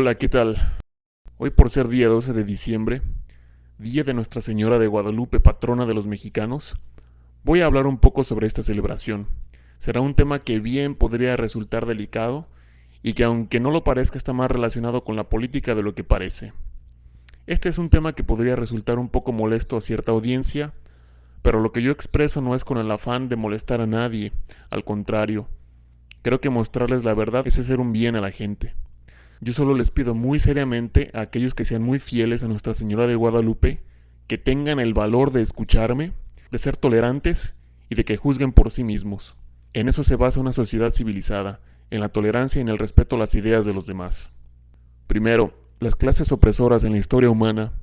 Hola, ¿qué tal? Hoy por ser día 12 de diciembre, día de Nuestra Señora de Guadalupe, patrona de los mexicanos, voy a hablar un poco sobre esta celebración. Será un tema que bien podría resultar delicado y que aunque no lo parezca está más relacionado con la política de lo que parece. Este es un tema que podría resultar un poco molesto a cierta audiencia, pero lo que yo expreso no es con el afán de molestar a nadie, al contrario, creo que mostrarles la verdad es hacer un bien a la gente. Yo solo les pido muy seriamente a aquellos que sean muy fieles a Nuestra Señora de Guadalupe, que tengan el valor de escucharme, de ser tolerantes y de que juzguen por sí mismos. En eso se basa una sociedad civilizada, en la tolerancia y en el respeto a las ideas de los demás. Primero, las clases opresoras en la historia humana,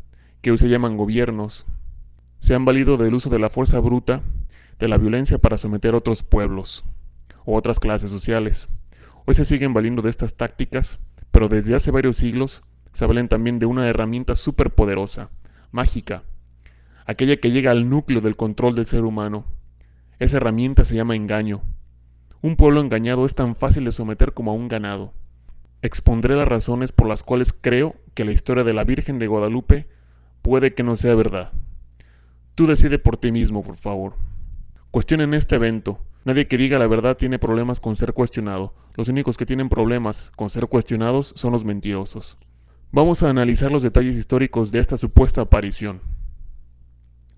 que hoy se llaman gobiernos, se han valido del uso de la fuerza bruta, de la violencia para someter a otros pueblos o otras clases sociales. Hoy se siguen valiendo de estas tácticas, pero desde hace varios siglos se valen también de una herramienta superpoderosa, mágica, aquella que llega al núcleo del control del ser humano. Esa herramienta se llama engaño. Un pueblo engañado es tan fácil de someter como a un ganado. Expondré las razones por las cuales creo que la historia de la Virgen de Guadalupe puede que no sea verdad. Tú decide por ti mismo, por favor. Cuestionen este evento. Nadie que diga la verdad tiene problemas con ser cuestionado. Los únicos que tienen problemas con ser cuestionados son los mentirosos. Vamos a analizar los detalles históricos de esta supuesta aparición.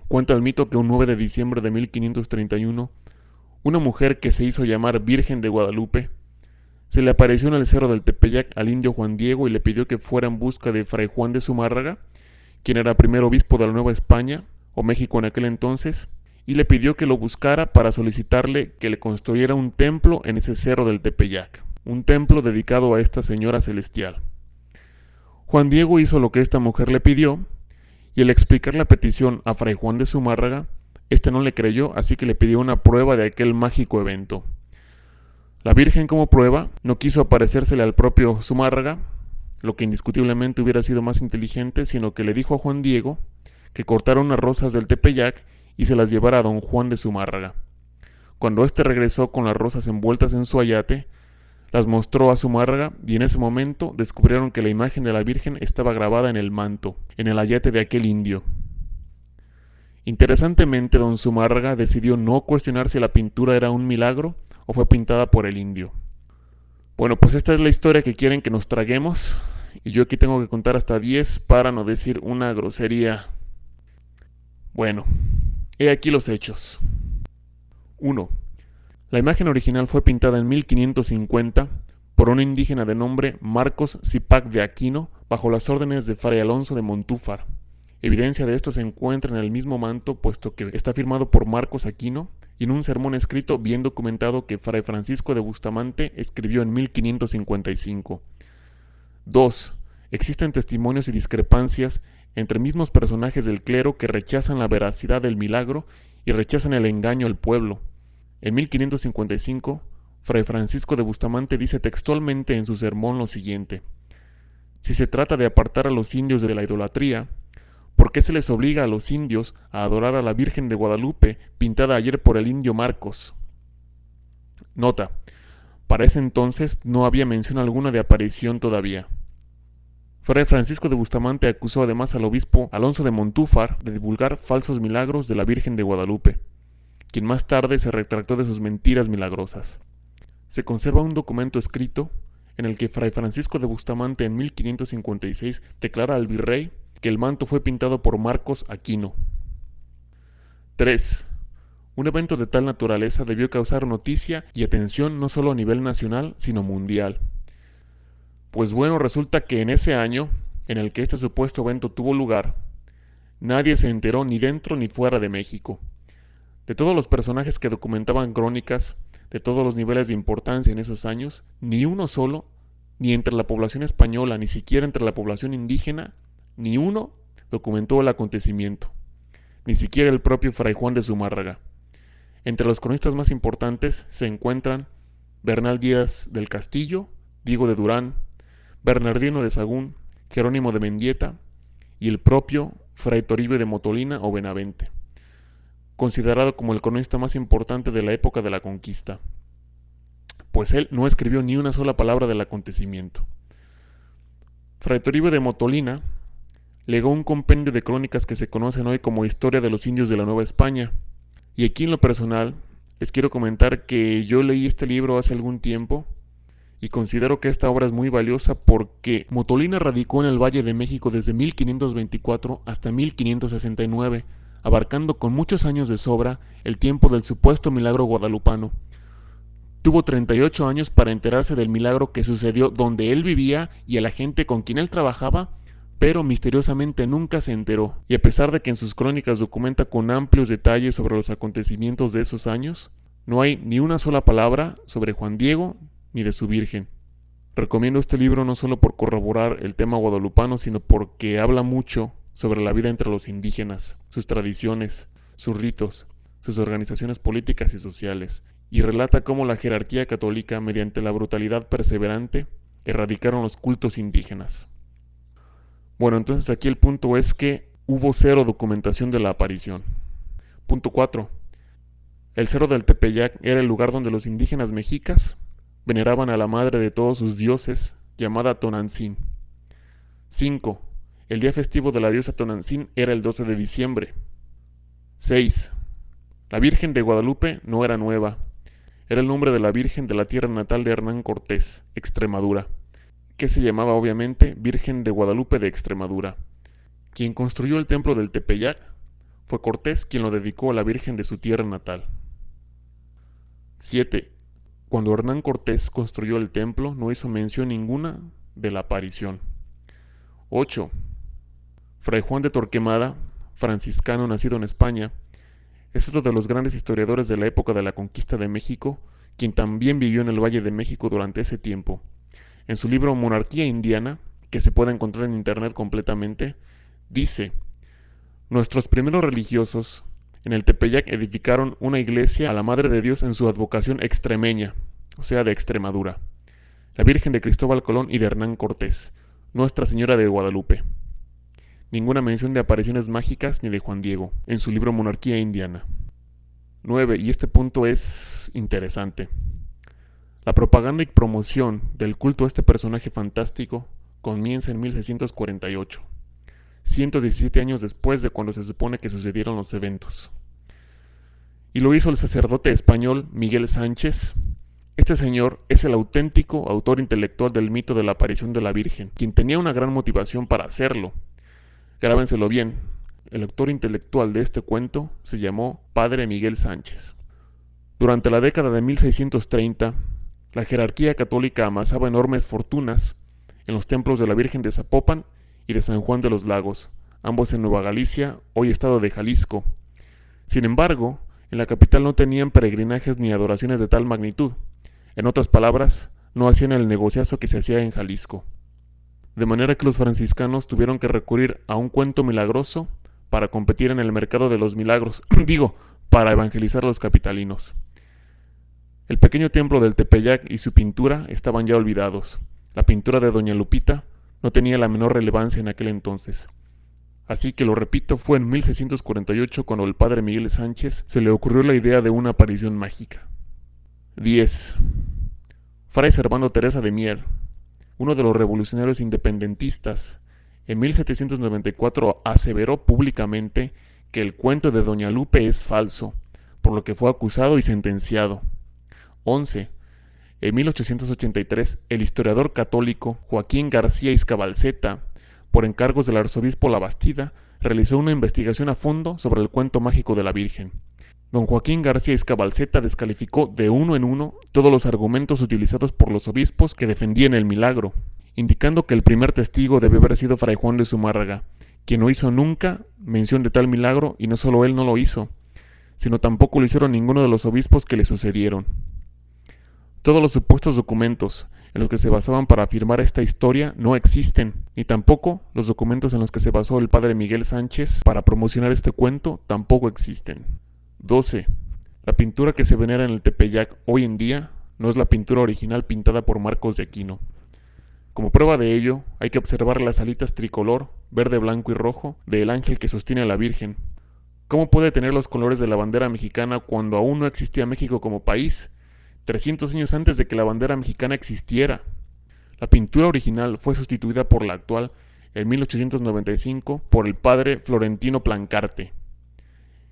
Cuenta el mito que un 9 de diciembre de 1531, una mujer que se hizo llamar Virgen de Guadalupe, se le apareció en el cerro del Tepeyac al indio Juan Diego y le pidió que fuera en busca de Fray Juan de Zumárraga, quien era primer obispo de la Nueva España, o México en aquel entonces, y le pidió que lo buscara para solicitarle que le construyera un templo en ese cerro del Tepeyac, un templo dedicado a esta señora celestial. Juan Diego hizo lo que esta mujer le pidió, y al explicar la petición a Fray Juan de Zumárraga, este no le creyó, así que le pidió una prueba de aquel mágico evento. La Virgen, como prueba, no quiso aparecérsele al propio Zumárraga, lo que indiscutiblemente hubiera sido más inteligente, sino que le dijo a Juan Diego que cortara unas rosas del Tepeyac y se las llevara a don Juan de Zumárraga. Cuando éste regresó con las rosas envueltas en su ayate, las mostró a Zumárraga y en ese momento descubrieron que la imagen de la Virgen estaba grabada en el manto, en el ayate de aquel indio. Interesantemente, don Zumárraga decidió no cuestionar si la pintura era un milagro o fue pintada por el indio. Bueno, pues esta es la historia que quieren que nos traguemos, y yo aquí tengo que contar hasta 10 para no decir una grosería. Bueno, he aquí los hechos. 1. La imagen original fue pintada en 1550 por un indígena de nombre Marcos Zipac de Aquino bajo las órdenes de Fray Alonso de Montúfar. Evidencia de esto se encuentra en el mismo manto, puesto que está firmado por Marcos Aquino y en un sermón escrito bien documentado que Fray Francisco de Bustamante escribió en 1555. 2. Existen testimonios y discrepancias entre mismos personajes del clero que rechazan la veracidad del milagro y rechazan el engaño al pueblo. En 1555, Fray Francisco de Bustamante dice textualmente en su sermón lo siguiente: si se trata de apartar a los indios de la idolatría, ¿por qué se les obliga a los indios a adorar a la Virgen de Guadalupe pintada ayer por el indio Marcos? Nota: para ese entonces no había mención alguna de aparición todavía. Fray Francisco de Bustamante acusó además al obispo Alonso de Montúfar de divulgar falsos milagros de la Virgen de Guadalupe, quien más tarde se retractó de sus mentiras milagrosas. Se conserva un documento escrito en el que Fray Francisco de Bustamante en 1556 declara al virrey que el manto fue pintado por Marcos Aquino. 3. Un evento de tal naturaleza debió causar noticia y atención no solo a nivel nacional, sino mundial. Pues bueno, resulta que en ese año, en el que este supuesto evento tuvo lugar, nadie se enteró ni dentro ni fuera de México. De todos los personajes que documentaban crónicas, de todos los niveles de importancia en esos años, ni uno solo, ni entre la población española, ni siquiera entre la población indígena, ni uno documentó el acontecimiento, ni siquiera el propio Fray Juan de Zumárraga. Entre los cronistas más importantes se encuentran Bernal Díaz del Castillo, Diego de Durán, Bernardino de Sahagún, Jerónimo de Mendieta y el propio Fray Toribio de Motolina o Benavente, considerado como el cronista más importante de la época de la conquista, pues él no escribió ni una sola palabra del acontecimiento. Fray Toribio de Motolina legó un compendio de crónicas que se conocen hoy como Historia de los Indios de la Nueva España. Y aquí en lo personal, les quiero comentar que yo leí este libro hace algún tiempo y considero que esta obra es muy valiosa porque Motolina radicó en el Valle de México desde 1524 hasta 1569, abarcando con muchos años de sobra el tiempo del supuesto milagro guadalupano. Tuvo 38 años para enterarse del milagro que sucedió donde él vivía y a la gente con quien él trabajaba, pero misteriosamente nunca se enteró. Y a pesar de que en sus crónicas documenta con amplios detalles sobre los acontecimientos de esos años, no hay ni una sola palabra sobre Juan Diego ni de su Virgen. Recomiendo este libro no solo por corroborar el tema guadalupano, sino porque habla mucho sobre la vida entre los indígenas, sus tradiciones, sus ritos, sus organizaciones políticas y sociales, y relata cómo la jerarquía católica, mediante la brutalidad perseverante, erradicaron los cultos indígenas. Bueno, entonces aquí el punto es que hubo cero documentación de la aparición. Punto 4. El Cerro del Tepeyac era el lugar donde los indígenas mexicas veneraban a la madre de todos sus dioses, llamada Tonantzin. 5. El día festivo de la diosa Tonantzin era el 12 de diciembre. 6. La Virgen de Guadalupe no era nueva. Era el nombre de la Virgen de la tierra natal de Hernán Cortés, Extremadura, que se llamaba obviamente Virgen de Guadalupe de Extremadura. Quien construyó el templo del Tepeyac fue Cortés, quien lo dedicó a la Virgen de su tierra natal. 7. Cuando Hernán Cortés construyó el templo, no hizo mención ninguna de la aparición. 8. Fray Juan de Torquemada, franciscano nacido en España, es otro de los grandes historiadores de la época de la conquista de México, quien también vivió en el Valle de México durante ese tiempo. En su libro Monarquía Indiana, que se puede encontrar en internet completamente, dice: nuestros primeros religiosos en el Tepeyac edificaron una iglesia a la Madre de Dios en su advocación extremeña, o sea, de Extremadura, la Virgen de Cristóbal Colón y de Hernán Cortés, Nuestra Señora de Guadalupe. Ninguna mención de apariciones mágicas ni de Juan Diego en su libro Monarquía Indiana. 9. Y este punto es interesante. La propaganda y promoción del culto a este personaje fantástico comienza en 1648, 117 años después de cuando se supone que sucedieron los eventos. Y lo hizo el sacerdote español Miguel Sánchez. Este señor es el auténtico autor intelectual del mito de la aparición de la Virgen, quien tenía una gran motivación para hacerlo. Grábenselo bien, el autor intelectual de este cuento se llamó Padre Miguel Sánchez. Durante la década de 1630, la jerarquía católica amasaba enormes fortunas en los templos de la Virgen de Zapopan y de San Juan de los Lagos, ambos en Nueva Galicia, hoy estado de Jalisco. Sin embargo, en la capital no tenían peregrinajes ni adoraciones de tal magnitud. En otras palabras, no hacían el negociazo que se hacía en Jalisco. De manera que los franciscanos tuvieron que recurrir a un cuento milagroso para competir en el mercado de los milagros, para evangelizar a los capitalinos. El pequeño templo del Tepeyac y su pintura estaban ya olvidados. La pintura de Doña Lupita no tenía la menor relevancia en aquel entonces. Así que, lo repito, fue en 1648 cuando al padre Miguel Sánchez se le ocurrió la idea de una aparición mágica. 10. Fray Servando Teresa de Mier, uno de los revolucionarios independentistas, en 1794 aseveró públicamente que el cuento de Doña Lupe es falso, por lo que fue acusado y sentenciado. 11. En 1883, el historiador católico Joaquín García Iscabalceta, por encargos del arzobispo Labastida, realizó una investigación a fondo sobre el cuento mágico de la Virgen. Don Joaquín García Iscabalceta descalificó de uno en uno todos los argumentos utilizados por los obispos que defendían el milagro, indicando que el primer testigo debe haber sido Fray Juan de Zumárraga, quien no hizo nunca mención de tal milagro, y no solo él no lo hizo, sino tampoco lo hicieron ninguno de los obispos que le sucedieron. Todos los supuestos documentos en los que se basaban para afirmar esta historia no existen, ni tampoco los documentos en los que se basó el padre Miguel Sánchez para promocionar este cuento tampoco existen. 12. La pintura que se venera en el Tepeyac hoy en día no es la pintura original pintada por Marcos de Aquino. Como prueba de ello, hay que observar las alitas tricolor, verde, blanco y rojo, del ángel que sostiene a la Virgen. ¿Cómo puede tener los colores de la bandera mexicana cuando aún no existía México como país, 300 años antes de que la bandera mexicana existiera? La pintura original fue sustituida por la actual en 1895 por el padre Florentino Plancarte.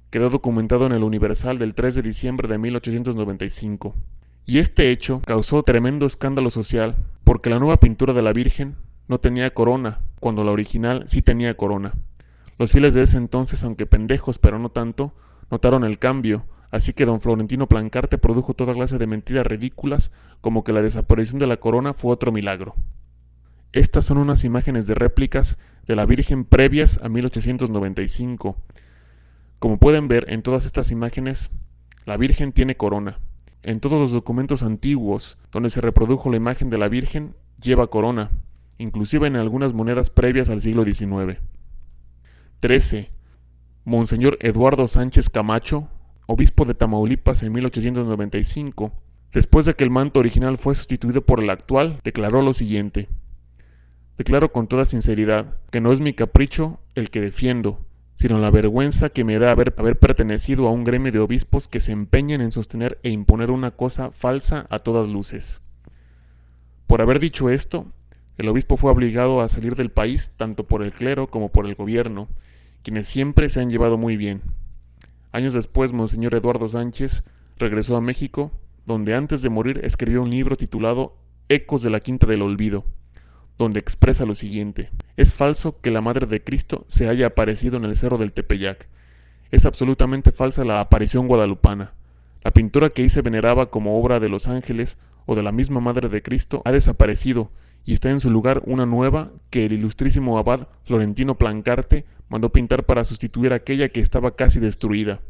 Quedó documentado en el Universal del 3 de diciembre de 1895. Y este hecho causó tremendo escándalo social, porque la nueva pintura de la Virgen no tenía corona, cuando la original sí tenía corona. Los fieles de ese entonces, aunque pendejos pero no tanto, notaron el cambio, así que don Florentino Plancarte produjo toda clase de mentiras ridículas, como que la desaparición de la corona fue otro milagro. Estas son unas imágenes de réplicas de la Virgen previas a 1895. Como pueden ver en todas estas imágenes, la Virgen tiene corona. En todos los documentos antiguos donde se reprodujo la imagen de la Virgen, lleva corona, inclusive en algunas monedas previas al siglo XIX. 13. Monseñor Eduardo Sánchez Camacho, obispo de Tamaulipas en 1895, después de que el manto original fue sustituido por el actual, declaró lo siguiente: declaro con toda sinceridad que no es mi capricho el que defiendo, sino la vergüenza que me da haber pertenecido a un gremio de obispos que se empeñan en sostener e imponer una cosa falsa a todas luces. Por haber dicho esto, el obispo fue obligado a salir del país tanto por el clero como por el gobierno, quienes siempre se han llevado muy bien. Años después, Monseñor Eduardo Sánchez regresó a México, donde antes de morir escribió un libro titulado Ecos de la Quinta del Olvido, donde expresa lo siguiente: es falso que la Madre de Cristo se haya aparecido en el Cerro del Tepeyac. Es absolutamente falsa la aparición guadalupana. La pintura que ahí se veneraba como obra de los ángeles o de la misma Madre de Cristo ha desaparecido y está en su lugar una nueva que el ilustrísimo abad Florentino Plancarte mandó pintar para sustituir aquella que estaba casi destruida.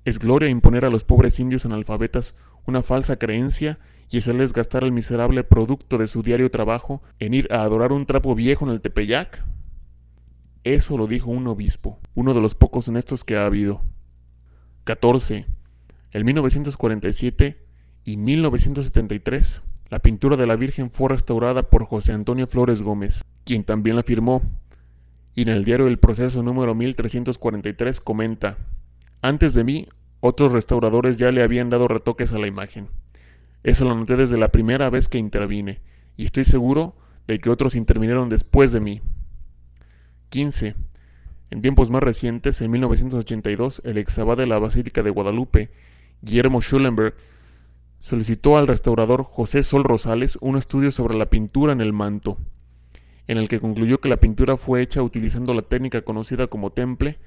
Es gloria imponer a los pobres indios analfabetas una falsa creencia y hacerles gastar el miserable producto de su diario trabajo en ir a adorar un trapo viejo en el Tepeyac. Eso lo dijo un obispo, uno de los pocos honestos que ha habido. 14. En 1947 y 1973, la pintura de la Virgen fue restaurada por José Antonio Flores Gómez, quien también la firmó, y en el diario El Proceso número 1343 comenta: antes de mí, otros restauradores ya le habían dado retoques a la imagen. Eso lo noté desde la primera vez que intervine, y estoy seguro de que otros intervinieron después de mí. 15. En tiempos más recientes, en 1982, el exabad de la Basílica de Guadalupe, Guillermo Schulenberg, solicitó al restaurador José Sol Rosales un estudio sobre la pintura en el manto, en el que concluyó que la pintura fue hecha utilizando la técnica conocida como temple,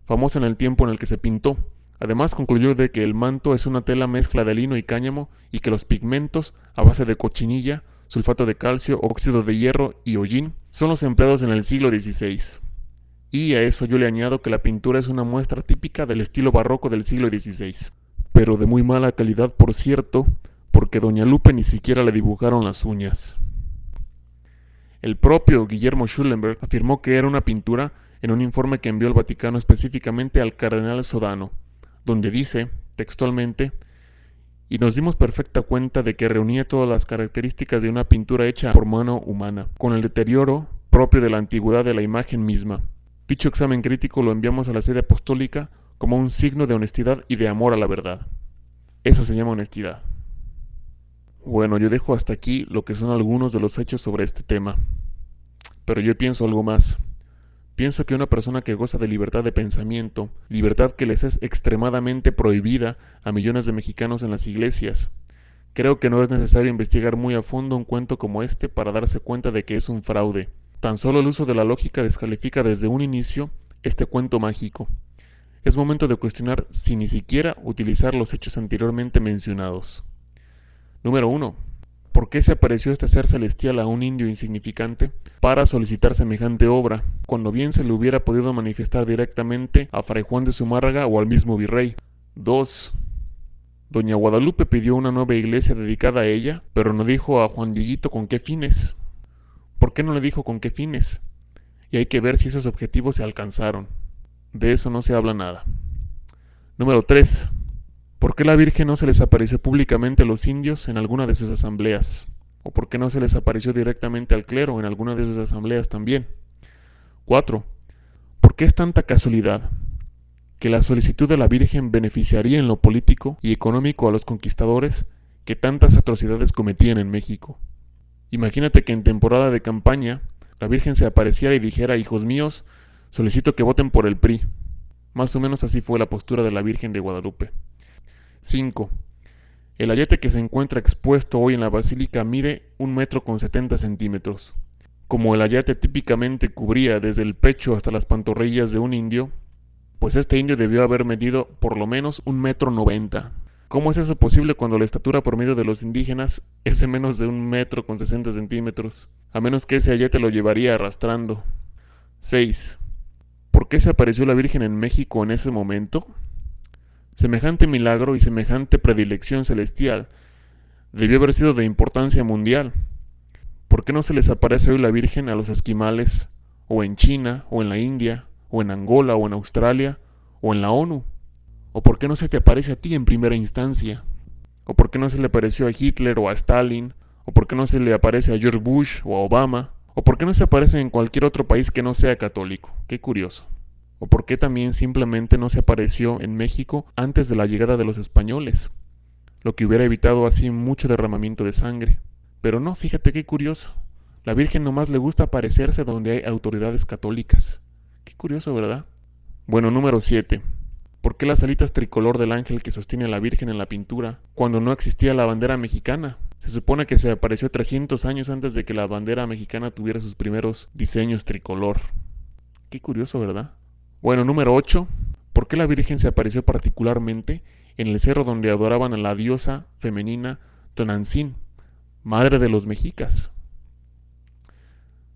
famosa en el tiempo en el que se pintó. Además concluyó de que el manto es una tela mezcla de lino y cáñamo y que los pigmentos, a base de cochinilla, sulfato de calcio, óxido de hierro y hollín, son los empleados en el siglo XVI. Y a eso yo le añado que la pintura es una muestra típica del estilo barroco del siglo XVI, pero de muy mala calidad, por cierto, porque doña Lupe ni siquiera le dibujaron las uñas. El propio Guillermo Schulenberg afirmó que era una pintura en un informe que envió el Vaticano específicamente al cardenal Sodano, donde dice, textualmente, y nos dimos perfecta cuenta de que reunía todas las características de una pintura hecha por mano humana, con el deterioro propio de la antigüedad de la imagen misma. Dicho examen crítico lo enviamos a la sede apostólica como un signo de honestidad y de amor a la verdad. Eso se llama honestidad. Bueno, yo dejo hasta aquí lo que son algunos de los hechos sobre este tema. Pero yo pienso algo más. Pienso que una persona que goza de libertad de pensamiento, libertad que les es extremadamente prohibida a millones de mexicanos en las iglesias, creo que no es necesario investigar muy a fondo un cuento como este para darse cuenta de que es un fraude. Tan solo el uso de la lógica descalifica desde un inicio este cuento mágico. Es momento de cuestionar si ni siquiera utilizar los hechos anteriormente mencionados. Número 1. ¿Por qué se apareció este ser celestial a un indio insignificante para solicitar semejante obra, cuando bien se le hubiera podido manifestar directamente a Fray Juan de Zumárraga o al mismo virrey? 2. Doña Guadalupe pidió una nueva iglesia dedicada a ella, pero no dijo a Juan Dieguito con qué fines. ¿Por qué no le dijo con qué fines? Y hay que ver si esos objetivos se alcanzaron. De eso no se habla nada. Número 3. ¿Por qué la Virgen no se les apareció públicamente a los indios en alguna de sus asambleas? ¿O por qué no se les apareció directamente al clero en alguna de sus asambleas también? 4. ¿Por qué es tanta casualidad que la solicitud de la Virgen beneficiaría en lo político y económico a los conquistadores que tantas atrocidades cometían en México? Imagínate que en temporada de campaña la Virgen se apareciera y dijera: hijos míos, solicito que voten por el PRI. Más o menos así fue la postura de la Virgen de Guadalupe. 5. El ayate que se encuentra expuesto hoy en la basílica mide 1,70 m. Como el ayate típicamente cubría desde el pecho hasta las pantorrillas de un indio, pues este indio debió haber medido por lo menos 1,90 m. ¿Cómo es eso posible cuando la estatura promedio de los indígenas es de menos de 1,60 m? A menos que ese ayate lo llevaría arrastrando. 6. ¿Por qué se apareció la Virgen en México en ese momento? Semejante milagro y semejante predilección celestial debió haber sido de importancia mundial. ¿Por qué no se les aparece hoy la Virgen a los esquimales, o en China, o en la India, o en Angola, o en Australia, o en la ONU? ¿O por qué no se te aparece a ti en primera instancia? ¿O por qué no se le apareció a Hitler o a Stalin? ¿O por qué no se le aparece a George Bush o a Obama? ¿O por qué no se aparece en cualquier otro país que no sea católico? Qué curioso. ¿O por qué también simplemente no se apareció en México antes de la llegada de los españoles? Lo que hubiera evitado así mucho derramamiento de sangre. Pero no, fíjate qué curioso. La Virgen nomás le gusta aparecerse donde hay autoridades católicas. Qué curioso, ¿verdad? Bueno, número 7. ¿Por qué las alitas tricolor del ángel que sostiene a la Virgen en la pintura, cuando no existía la bandera mexicana? Se supone que se apareció 300 años antes de que la bandera mexicana tuviera sus primeros diseños tricolor. Qué curioso, ¿verdad? Bueno, número 8. ¿Por qué la Virgen se apareció particularmente en el cerro donde adoraban a la diosa femenina Tonantzin, madre de los mexicas?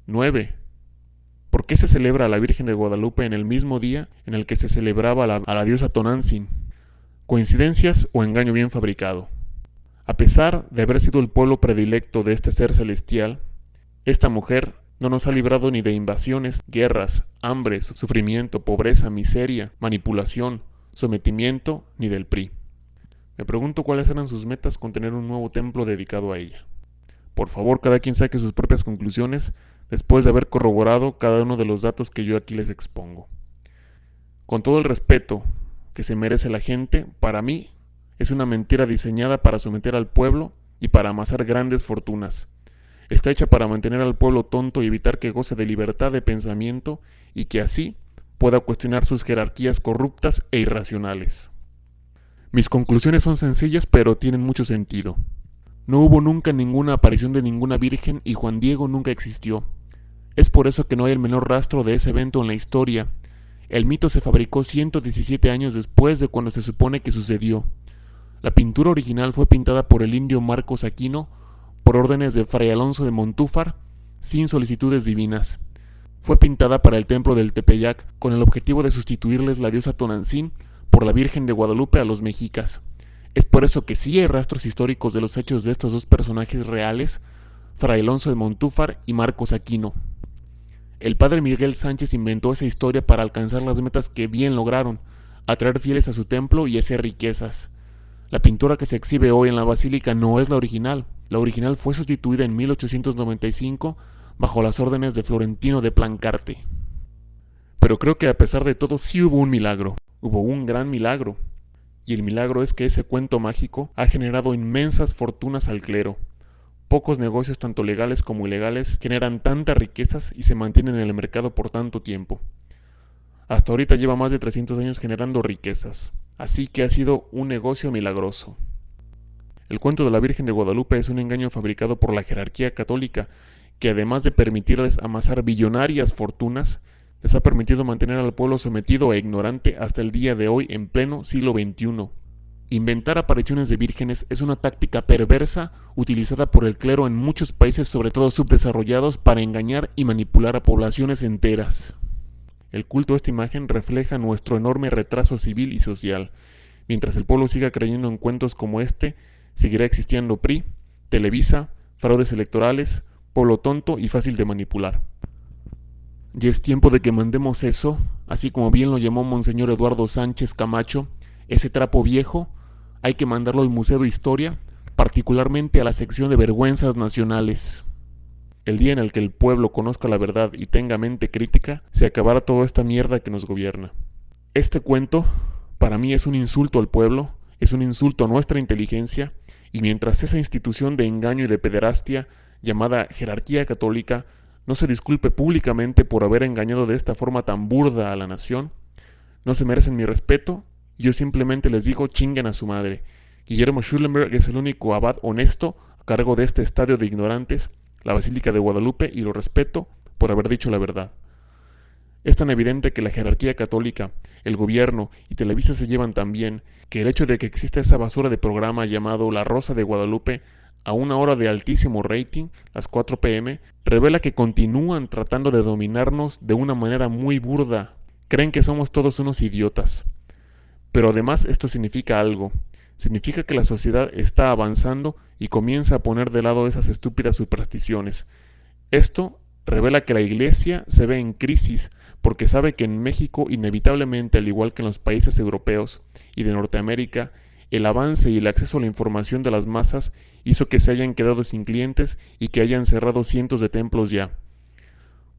9. ¿Por qué se celebra a la Virgen de Guadalupe en el mismo día en el que se celebraba a la diosa Tonantzin? ¿Coincidencias o engaño bien fabricado? A pesar de haber sido el pueblo predilecto de este ser celestial, esta mujer no nos ha librado ni de invasiones, guerras, hambre, sufrimiento, pobreza, miseria, manipulación, sometimiento, ni del PRI. Me pregunto cuáles eran sus metas con tener un nuevo templo dedicado a ella. Por favor, cada quien saque sus propias conclusiones después de haber corroborado cada uno de los datos que yo aquí les expongo. Con todo el respeto que se merece la gente, para mí es una mentira diseñada para someter al pueblo y para amasar grandes fortunas. Está hecha para mantener al pueblo tonto y evitar que goce de libertad de pensamiento y que así pueda cuestionar sus jerarquías corruptas e irracionales. Mis conclusiones son sencillas pero tienen mucho sentido. No hubo nunca ninguna aparición de ninguna virgen y Juan Diego nunca existió. Es por eso que no hay el menor rastro de ese evento en la historia. El mito se fabricó 117 años después de cuando se supone que sucedió. La pintura original fue pintada por el indio Marcos Aquino por órdenes de Fray Alonso de Montúfar, sin solicitudes divinas. Fue pintada para el templo del Tepeyac con el objetivo de sustituirles la diosa Tonantzin por la Virgen de Guadalupe a los mexicas. Es por eso que sí hay rastros históricos de los hechos de estos dos personajes reales, Fray Alonso de Montúfar y Marcos Aquino. El padre Miguel Sánchez inventó esa historia para alcanzar las metas que bien lograron, atraer fieles a su templo y hacer riquezas. La pintura que se exhibe hoy en la basílica no es la original. La original fue sustituida en 1895 bajo las órdenes de Florentino de Plancarte. Pero creo que a pesar de todo sí hubo un milagro, hubo un gran milagro. Y el milagro es que ese cuento mágico ha generado inmensas fortunas al clero. Pocos negocios, tanto legales como ilegales, generan tantas riquezas y se mantienen en el mercado por tanto tiempo. Hasta ahorita lleva más de 300 años generando riquezas, así que ha sido un negocio milagroso. El cuento de la Virgen de Guadalupe es un engaño fabricado por la jerarquía católica, que además de permitirles amasar billonarias fortunas, les ha permitido mantener al pueblo sometido e ignorante hasta el día de hoy en pleno siglo XXI. Inventar apariciones de vírgenes es una táctica perversa utilizada por el clero en muchos países, sobre todo subdesarrollados, para engañar y manipular a poblaciones enteras. El culto a esta imagen refleja nuestro enorme retraso civil y social. Mientras el pueblo siga creyendo en cuentos como este, seguirá existiendo PRI, Televisa, fraudes electorales, pueblo tonto y fácil de manipular. Ya es tiempo de que mandemos eso, así como bien lo llamó Monseñor Eduardo Sánchez Camacho, ese trapo viejo, hay que mandarlo al Museo de Historia, particularmente a la sección de vergüenzas nacionales. El día en el que el pueblo conozca la verdad y tenga mente crítica, se acabará toda esta mierda que nos gobierna. Este cuento, para mí, es un insulto al pueblo, es un insulto a nuestra inteligencia, y mientras esa institución de engaño y de pederastia llamada jerarquía católica no se disculpe públicamente por haber engañado de esta forma tan burda a la nación, no se merecen mi respeto, y yo simplemente les digo chinguen a su madre. Guillermo Schulenberg es el único abad honesto a cargo de este estadio de ignorantes, la Basílica de Guadalupe, y lo respeto por haber dicho la verdad. Es tan evidente que la jerarquía católica, el gobierno y Televisa se llevan tan bien, que el hecho de que exista esa basura de programa llamado La Rosa de Guadalupe a una hora de altísimo rating, las 4 p.m., revela que continúan tratando de dominarnos de una manera muy burda. Creen que somos todos unos idiotas. Pero además esto significa algo. Significa que la sociedad está avanzando y comienza a poner de lado esas estúpidas supersticiones. Esto revela que la Iglesia se ve en crisis porque sabe que en México inevitablemente, al igual que en los países europeos y de Norteamérica, el avance y el acceso a la información de las masas hizo que se hayan quedado sin clientes y que hayan cerrado cientos de templos ya,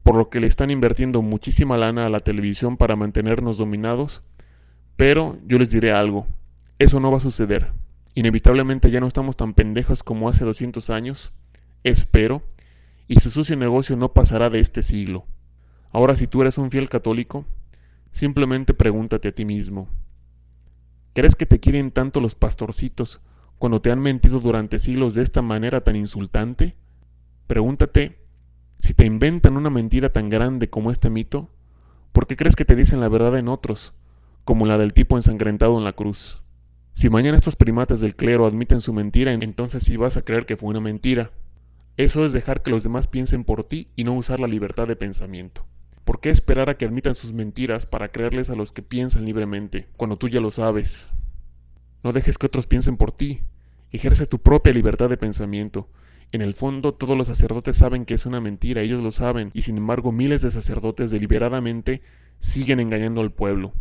por lo que le están invirtiendo muchísima lana a la televisión para mantenernos dominados. Pero yo les diré algo, eso no va a suceder. Inevitablemente ya no estamos tan pendejos como hace 200 años, espero, y su sucio negocio no pasará de este siglo. Ahora, si tú eres un fiel católico, simplemente pregúntate a ti mismo, ¿crees que te quieren tanto los pastorcitos cuando te han mentido durante siglos de esta manera tan insultante? Pregúntate, si te inventan una mentira tan grande como este mito, ¿por qué crees que te dicen la verdad en otros, como la del tipo ensangrentado en la cruz? Si mañana estos primates del clero admiten su mentira, entonces sí vas a creer que fue una mentira. Eso es dejar que los demás piensen por ti y no usar la libertad de pensamiento. ¿Por qué esperar a que admitan sus mentiras para creerles a los que piensan libremente, cuando tú ya lo sabes? No dejes que otros piensen por ti. Ejerce tu propia libertad de pensamiento. En el fondo, todos los sacerdotes saben que es una mentira, ellos lo saben, y sin embargo miles de sacerdotes deliberadamente siguen engañando al pueblo.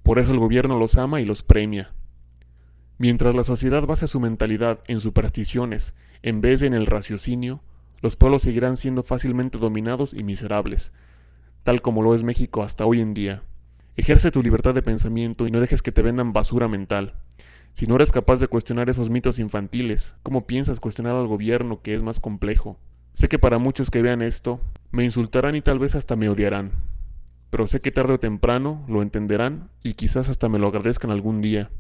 Por eso el gobierno los ama y los premia. Mientras la sociedad base su mentalidad en supersticiones en vez de en el raciocinio, los pueblos seguirán siendo fácilmente dominados y miserables, tal como lo es México hasta hoy en día. Ejerce tu libertad de pensamiento y no dejes que te vendan basura mental. Si no eres capaz de cuestionar esos mitos infantiles, ¿cómo piensas cuestionar al gobierno, que es más complejo? Sé que para muchos que vean esto, me insultarán y tal vez hasta me odiarán, pero sé que tarde o temprano lo entenderán y quizás hasta me lo agradezcan algún día.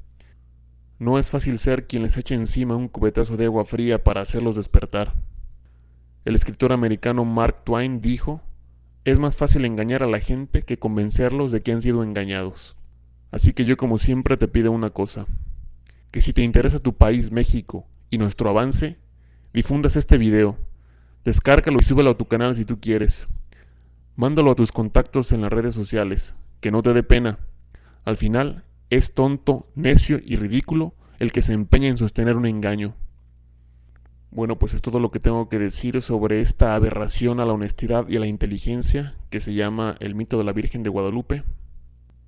No es fácil ser quien les eche encima un cubetazo de agua fría para hacerlos despertar. El escritor americano Mark Twain dijo: es más fácil engañar a la gente que convencerlos de que han sido engañados. Así que yo, como siempre, te pido una cosa, que si te interesa tu país, México, y nuestro avance, difundas este video, descárgalo y súbelo a tu canal si tú quieres. Mándalo a tus contactos en las redes sociales, que no te dé pena. Al final, es tonto, necio y ridículo el que se empeña en sostener un engaño. Bueno, pues es todo lo que tengo que decir sobre esta aberración a la honestidad y a la inteligencia que se llama el mito de la Virgen de Guadalupe.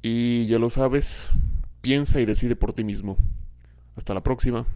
Y ya lo sabes, piensa y decide por ti mismo. Hasta la próxima.